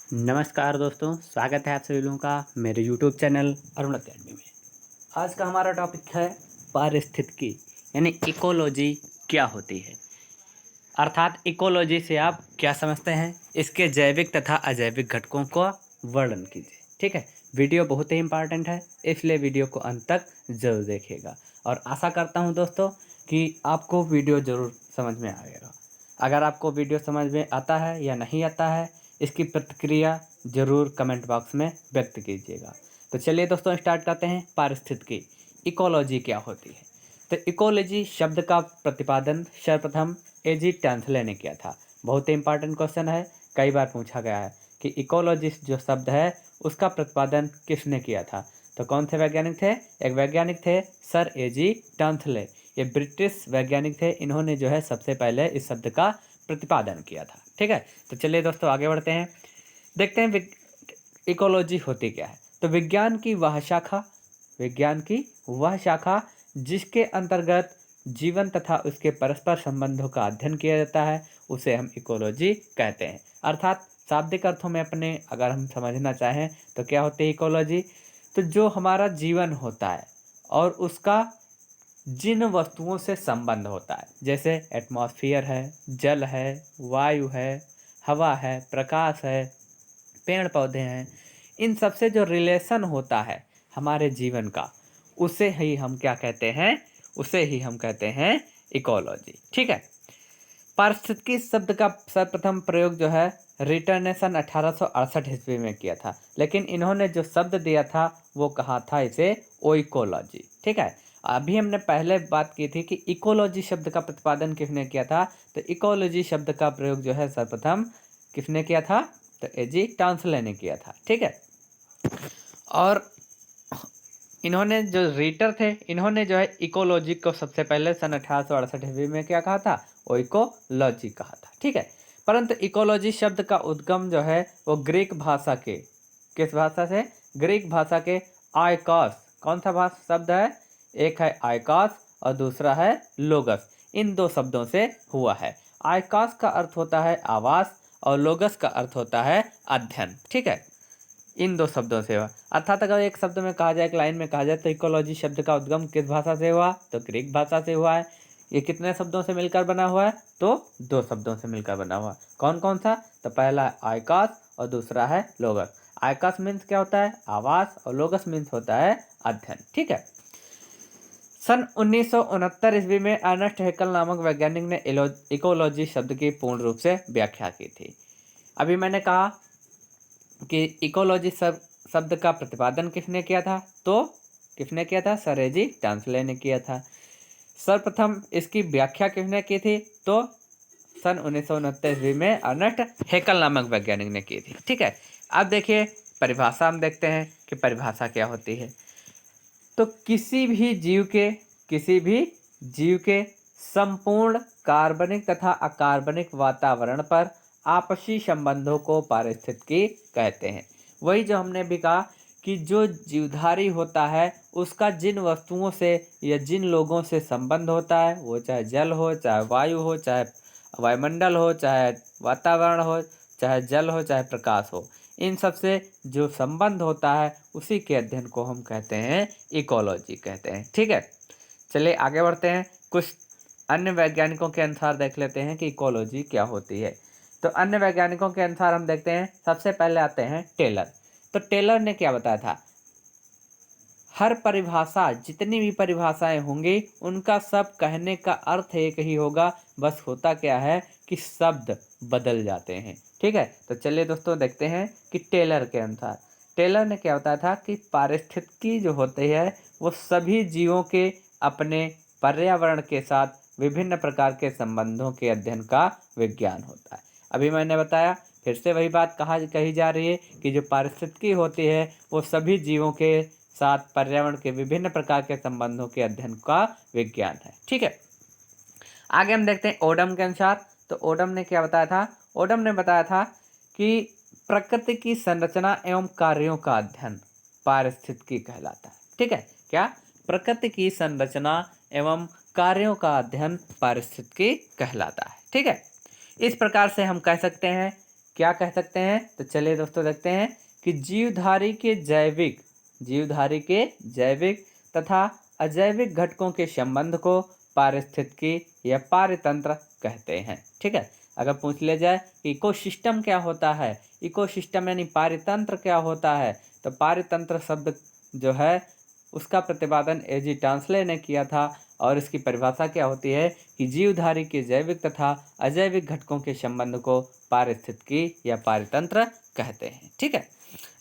नमस्कार दोस्तों, स्वागत है आप सभी लोगों का मेरे यूट्यूब चैनल अरुण अकेडमी में। आज का हमारा टॉपिक है पारिस्थितिकी यानी इकोलॉजी क्या होती है। अर्थात इकोलॉजी से आप क्या समझते हैं, इसके जैविक तथा अजैविक घटकों का वर्णन कीजिए। ठीक है, वीडियो बहुत ही इंपॉर्टेंट है, इसलिए वीडियो को अंत तक जरूर देखिएगा और आशा करता हूं दोस्तों कि आपको वीडियो ज़रूर समझ में आएगा। अगर आपको वीडियो समझ में आता है या नहीं आता है, इसकी प्रतिक्रिया ज़रूर कमेंट बॉक्स में व्यक्त कीजिएगा। तो चलिए दोस्तों स्टार्ट करते हैं। पारिस्थितिकी इकोलॉजी क्या होती है। तो इकोलॉजी शब्द का प्रतिपादन सर्वप्रथम एजी टैंथले ने किया था। बहुत ही इंपॉर्टेंट क्वेश्चन है, कई बार पूछा गया है कि इकोलॉजिस्ट जो शब्द है उसका प्रतिपादन किसने किया था। तो कौन से वैज्ञानिक थे? एक वैज्ञानिक थे सर एजी टैंथले। ये ब्रिटिश वैज्ञानिक थे, इन्होंने जो है सबसे पहले इस शब्द का प्रतिपादन किया था। ठीक है, तो चलिए दोस्तों आगे बढ़ते हैं, देखते हैं इकोलॉजी होती क्या है। तो विज्ञान की वह शाखा जिसके अंतर्गत जीवन तथा उसके परस्पर संबंधों का अध्ययन किया जाता है, उसे हम इकोलॉजी कहते हैं। अर्थात शाब्दिक अर्थों में अपने अगर हम समझना चाहें तो क्या होती है इकोलॉजी। तो जो हमारा जीवन होता है और उसका जिन वस्तुओं से संबंध होता है, जैसे एटमॉस्फेयर है, जल है, वायु है, हवा है, प्रकाश है, पेड़ पौधे हैं, इन सब से जो रिलेशन होता है हमारे जीवन का, उसे ही हम क्या कहते हैं? उसे ही हम कहते हैं इकोलॉजी। ठीक है, पारिस्थितिकी शब्द का सर्वप्रथम प्रयोग जो है रिटर ने सन 1868 ईस्वी में किया था, लेकिन इन्होंने जो शब्द दिया था वो कहा था इसे ओइकोलॉजी। ठीक है, अभी हमने पहले बात की थी कि इकोलॉजी शब्द का प्रतिपादन किसने किया था। तो इकोलॉजी शब्द का प्रयोग जो है सर्वप्रथम किसने किया था? तो एजी टैंथले ने किया था। ठीक है, और इन्होंने जो रीटर थे, इन्होंने जो है इकोलॉजी को सबसे पहले सन 1868 ईस्वी में क्या कहा था? ओइकोलॉजी कहा था। ठीक है, परंतु इकोलॉजी शब्द का उद्गम जो है वो ग्रीक भाषा के, किस भाषा से? ग्रीक भाषा के आइकॉस, कौन सा भाषा शब्द है? एक है आइकॉस और दूसरा है लोगस। इन दो शब्दों से हुआ है। आइकॉस का अर्थ होता है आवास और लोगस का अर्थ होता है अध्ययन। ठीक है, इन दो शब्दों से हुआ। अर्थात अगर एक शब्द में कहा जाए, एक लाइन में कहा जाए, तो इकोलॉजी शब्द का उद्गम किस भाषा से हुआ? तो ग्रीक भाषा से हुआ है। ये कितने शब्दों से मिलकर बना हुआ है? तो दो शब्दों से मिलकर बना हुआ है। कौन कौन सा? तो पहला है आइकॉस और दूसरा है लोगस। आइकॉस मीन्स क्या होता है? आवास, और लोगस मीन्स होता है अध्ययन। ठीक है, सन 1969 ईस्वी में अर्नेस्ट हैकेल नामक वैज्ञानिक ने इकोलॉजी शब्द की पूर्ण रूप से व्याख्या की थी। अभी मैंने कहा कि इकोलॉजी शब्द का प्रतिपादन किसने किया था? तो किसने किया था? सर एजी टैंथले ने किया था। सर्वप्रथम इसकी व्याख्या किसने की थी? तो सन 1969 ईस्वी में अर्नेस्ट हैकेल नामक वैज्ञानिक ने की थी। ठीक है, अब देखिए परिभाषा हम देखते हैं कि परिभाषा क्या होती है। तो किसी भी जीव के संपूर्ण कार्बनिक तथा अकार्बनिक वातावरण पर आपसी संबंधों को पारिस्थितिकी कहते हैं। वही जो हमने भी कहा कि जो जीवधारी होता है उसका जिन वस्तुओं से या जिन लोगों से संबंध होता है, वो चाहे जल हो, चाहे वायु हो, चाहे वायुमंडल हो, चाहे वातावरण हो, चाहे जल हो, चाहे प्रकाश हो, इन सब से जो संबंध होता है उसी के अध्ययन को हम कहते हैं इकोलॉजी कहते हैं। ठीक है, चलिए आगे बढ़ते हैं। कुछ अन्य वैज्ञानिकों के अनुसार देख लेते हैं कि इकोलॉजी क्या होती है। तो अन्य वैज्ञानिकों के अनुसार हम देखते हैं, सबसे पहले आते हैं टेलर। तो टेलर ने क्या बताया था? हर परिभाषा, जितनी भी परिभाषाएं होंगी उनका सब कहने का अर्थ एक ही होगा, बस होता क्या है कि शब्द बदल जाते हैं। ठीक है, तो चलिए दोस्तों देखते हैं कि टेलर के अनुसार, टेलर ने क्या बताया था कि पारिस्थितिकी जो होती है वो सभी जीवों के अपने पर्यावरण के साथ विभिन्न प्रकार के संबंधों के अध्ययन का विज्ञान होता है। अभी मैंने बताया, फिर से वही बात कही जा रही है कि जो पारिस्थितिकी होती है वो सभी जीवों के साथ पर्यावरण के विभिन्न प्रकार के संबंधों के अध्ययन का विज्ञान है। ठीक है, आगे हम देखते हैं ओडम के अनुसार। तो ओडम ने क्या बताया था? ओडम ने बताया था कि प्रकृति की संरचना एवं कार्यों का अध्ययन पारिस्थितिकी कहलाता है। ठीक है, क्या? प्रकृति की संरचना एवं कार्यों का अध्ययन पारिस्थितिकी कहलाता है। ठीक है, इस प्रकार से हम कह सकते हैं क्या कह सकते हैं? तो चलिए दोस्तों देखते हैं कि जीवधारी के जैविक तथा अजैविक घटकों के संबंध को पारिस्थितिकी या पारितंत्र कहते हैं। ठीक है, अगर पूछ लिया जाए कि इकोसिस्टम क्या होता है, इकोसिस्टम यानी पारितंत्र क्या होता है, तो पारितंत्र शब्द जो है उसका प्रतिपादन एजी टांसले ने किया था और इसकी परिभाषा क्या होती है कि जीवधारी के जैविक तथा अजैविक घटकों के संबंध को पारिस्थितिकी या पारितंत्र कहते हैं। ठीक है,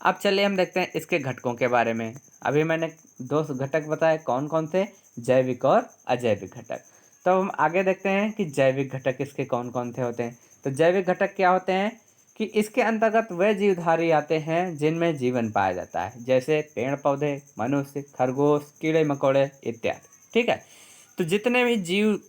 अब चलिए हम देखते हैं इसके घटकों के बारे में। अभी मैंने दो घटक बताए, कौन कौन से? जैविक और अजैविक घटक। तो हम आगे देखते हैं कि जैविक घटक इसके कौन कौन से होते हैं। तो जैविक घटक क्या होते हैं कि इसके अंतर्गत वह जीवधारी आते हैं जिनमें जीवन पाया जाता है, जैसे पेड़ पौधे, मनुष्य, खरगोश, कीड़े मकोड़े इत्यादि। ठीक है, तो जितने भी जीव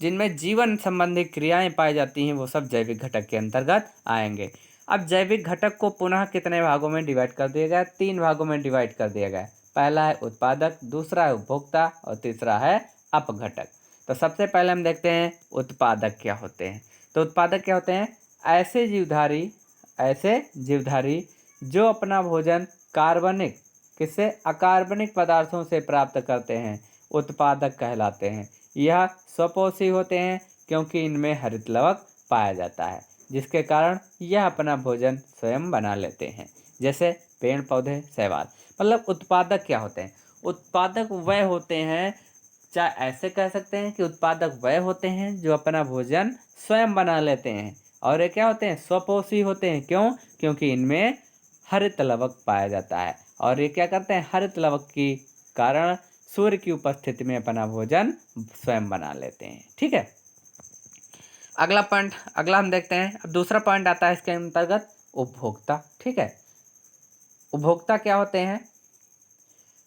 जिनमें जीवन संबंधी क्रियाएं पाई जाती हैं वो सब जैविक घटक के अंतर्गत आएंगे। अब जैविक घटक को पुनः कितने भागों में डिवाइड कर दिया गया है? 3 भागों में डिवाइड कर दिया गया है। पहला है उत्पादक, दूसरा है उपभोक्ता और तीसरा है अपघटक। तो सबसे पहले हम देखते हैं उत्पादक क्या होते हैं। तो उत्पादक क्या होते हैं? ऐसे जीवधारी जो अपना भोजन कार्बनिक किससे? अकार्बनिक पदार्थों से प्राप्त करते हैं, उत्पादक कहलाते हैं। यह स्वपोषी होते हैं क्योंकि इनमें हरित लवक पाया जाता है, जिसके कारण यह अपना भोजन स्वयं बना लेते हैं, जैसे पेड़ पौधे, शैवाल। मतलब उत्पादक क्या होते हैं? उत्पादक वह होते हैं, चाहे ऐसे कह सकते हैं कि उत्पादक वह होते हैं जो अपना भोजन स्वयं बना लेते हैं, और ये क्या होते हैं? स्वपोषी होते हैं। क्यों? क्योंकि इनमें हरित लवक पाया जाता है, और ये क्या करते हैं? हरित लवक के कारण सूर्य की उपस्थिति में अपना भोजन स्वयं बना लेते हैं। ठीक है, अगला हम देखते हैं। अब दूसरा पॉइंट आता है इसके अंतर्गत उपभोक्ता। ठीक है, उपभोक्ता क्या होते हैं?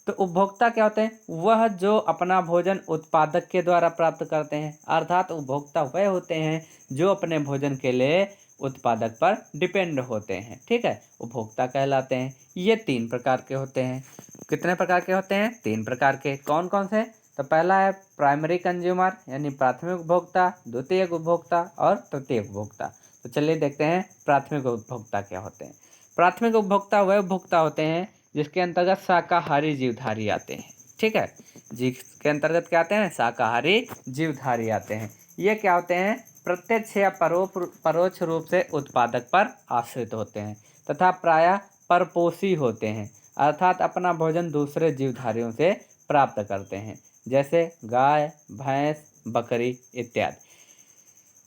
तो उपभोक्ता क्या होते हैं? वह जो अपना भोजन उत्पादक के द्वारा प्राप्त करते हैं, अर्थात उपभोक्ता वह होते हैं जो अपने भोजन के लिए उत्पादक पर डिपेंड होते हैं। ठीक है, उपभोक्ता कहलाते हैं। ये 3 प्रकार के होते हैं। कितने प्रकार के होते हैं? 3 प्रकार के। कौन कौन से? तो पहला है प्राइमरी कंज्यूमर यानी प्राथमिक उपभोक्ता, द्वितीयक उपभोक्ता और तृतीयक उपभोक्ता। तो चलिए देखते हैं प्राथमिक उपभोक्ता क्या होते हैं। प्राथमिक उपभोक्ता वह उपभोक्ता होते हैं जिसके अंतर्गत शाकाहारी जीवधारी आते हैं। ठीक है, जिसके अंतर्गत क्या आते हैं? शाकाहारी जीवधारी आते हैं। ये क्या होते हैं? प्रत्यक्ष या परोक्ष रूप से उत्पादक पर आश्रित होते हैं तथा प्रायः परपोषी होते हैं, अर्थात अपना भोजन दूसरे जीवधारियों से प्राप्त करते हैं, जैसे गाय, भैंस, बकरी इत्यादि।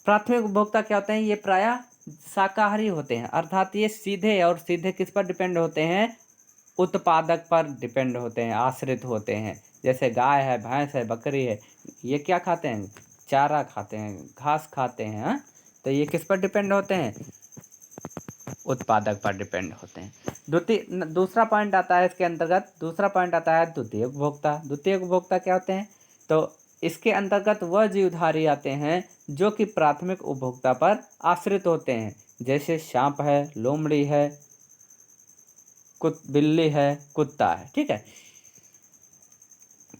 प्राथमिक उपभोक्ता क्या होते हैं? ये प्रायः शाकाहारी होते हैं, अर्थात ये सीधे किस पर डिपेंड होते हैं? उत्पादक पर डिपेंड होते हैं, आश्रित होते हैं। जैसे गाय है, भैंस है, बकरी है, ये क्या खाते हैं? चारा खाते हैं, घास खाते हैं। हाँ? तो ये किस पर डिपेंड होते हैं? उत्पादक पर डिपेंड होते हैं। दूसरा पॉइंट आता है इसके अंतर्गत, दूसरा पॉइंट आता है द्वितीयक उपभोक्ता। द्वितीयक उपभोक्ता क्या होते हैं? तो इसके अंतर्गत वह जीवधारी आते हैं जो कि प्राथमिक उपभोक्ता पर आश्रित होते हैं, जैसे सांप है, लोमड़ी है, बिल्ली है, कुत्ता है। ठीक है,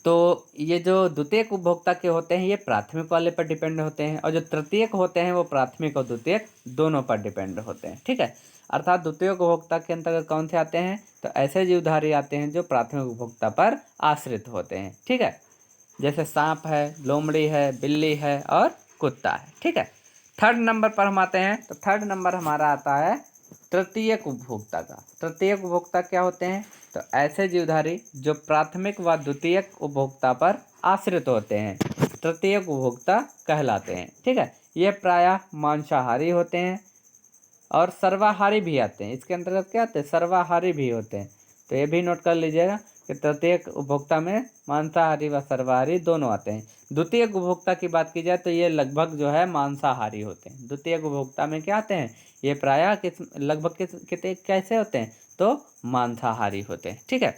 तो ये जो द्वितीयक उपभोक्ता के होते हैं ये प्राथमिक वाले पर डिपेंड होते हैं, और जो तृतीयक होते हैं वो प्राथमिक और द्वितीयक दोनों पर डिपेंड होते हैं। ठीक है, अर्थात द्वितीयक उपभोक्ता के अंतर्गत कौन से आते हैं? तो ऐसे जीवधारी आते हैं जो प्राथमिक उपभोक्ता पर आश्रित होते हैं। ठीक है, जैसे सांप है, लोमड़ी है, बिल्ली है और कुत्ता है। ठीक है, थर्ड नंबर पर हम आते हैं। तो थर्ड नंबर हमारा आता है तृतीयक उपभोक्ता का। तृतीयक उपभोक्ता क्या होते हैं? तो ऐसे जीवधारी जो प्राथमिक व द्वितीयक उपभोक्ता पर आश्रित होते हैं, तृतीयक उपभोक्ता कहलाते हैं। ठीक है, ये प्रायः मांसाहारी होते हैं और सर्वाहारी भी आते हैं। इसके अंतर्गत क्या आते हैं? सर्वाहारी भी होते हैं। तो ये भी नोट कर लीजिएगा कि तृतीयक उपभोक्ता में मांसाहारी व सर्वाहारी दोनों आते हैं। द्वितीयक उपभोक्ता की बात की जाए तो ये लगभग जो है मांसाहारी होते हैं। द्वितीयक उपभोक्ता में क्या आते हैं? ये प्रायः लगभग कितने कैसे होते हैं? तो मांसाहारी होते हैं। ठीक है,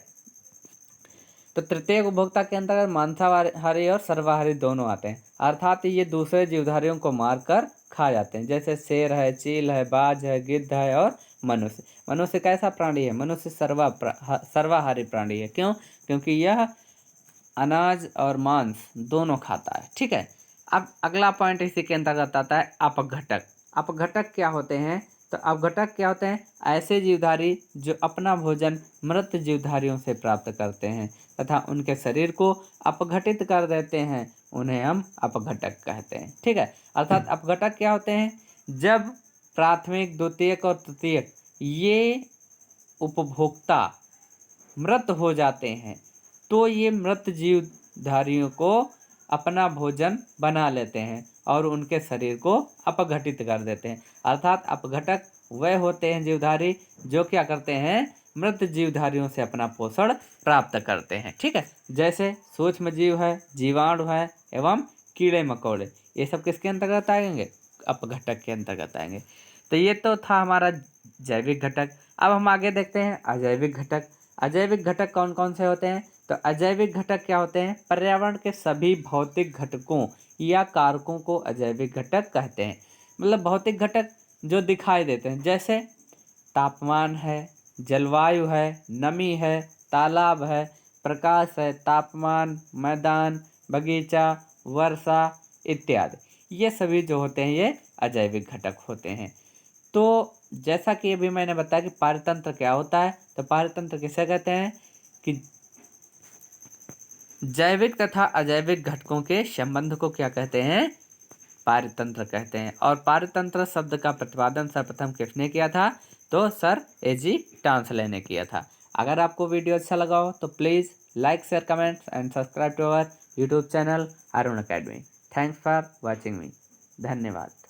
तो तृतीयक उपभोक्ता के अंतर्गत मांसाहारी और सर्वाहारी दोनों आते हैं, अर्थात ये दूसरे जीवधारियों को मारकर खा जाते हैं, जैसे शेर है, चील है, बाज है, गिद्ध है और मनुष्य। मनुष्य कैसा प्राणी है? मनुष्य सर्वाहारी प्राणी है। क्यों? क्योंकि यह अनाज और मांस दोनों खाता है। ठीक है, अब अगला पॉइंट इसी के अंतर्गत आता है अपघटक। अपघटक क्या होते हैं? तो अपघटक क्या होते हैं? ऐसे जीवधारी जो अपना भोजन मृत जीवधारियों से प्राप्त करते हैं तथा उनके शरीर को अपघटित कर देते हैं, उन्हें हम अपघटक कहते हैं। ठीक है, अर्थात अपघटक क्या होते हैं? जब प्राथमिक, द्वितीयक और तृतीयक ये उपभोक्ता मृत हो जाते हैं तो ये मृत जीवधारियों को अपना भोजन बना लेते हैं और उनके शरीर को अपघटित कर देते हैं। अर्थात अपघटक वह होते हैं जीवधारी जो क्या करते हैं? मृत जीवधारियों से अपना पोषण प्राप्त करते हैं। ठीक है, जैसे सूक्ष्म जीव है, जीवाणु है एवं कीड़े मकोड़े, ये सब किसके अंतर्गत आएंगे? अपघटक के अंतर्गत आएंगे। तो ये तो था हमारा जैविक घटक। अब हम आगे देखते हैं अजैविक घटक। अजैविक घटक कौन कौन से होते हैं? तो अजैविक घटक क्या होते हैं? पर्यावरण के सभी भौतिक घटकों या कारकों को अजैविक घटक कहते हैं। मतलब भौतिक घटक जो दिखाई देते हैं, जैसे तापमान है, जलवायु है, नमी है, तालाब है, प्रकाश है, तापमान, मैदान, बगीचा, वर्षा इत्यादि, ये सभी जो होते हैं ये अजैविक घटक होते हैं। तो जैसा कि अभी मैंने बताया कि पारतंत्र क्या होता है, तो पारतंत्र किसे कहते हैं? कि जैविक तथा अजैविक घटकों के संबंध को क्या कहते हैं? पारतंत्र कहते हैं। और पारतंत्र शब्द का प्रतिपादन सर्वप्रथम किसने किया था? तो सर एजी टांसले ने किया था। अगर आपको वीडियो अच्छा लगा हो तो please like, share, comment and subscribe to our YouTube channel Arun academy. Thanks for watching me. धन्यवाद।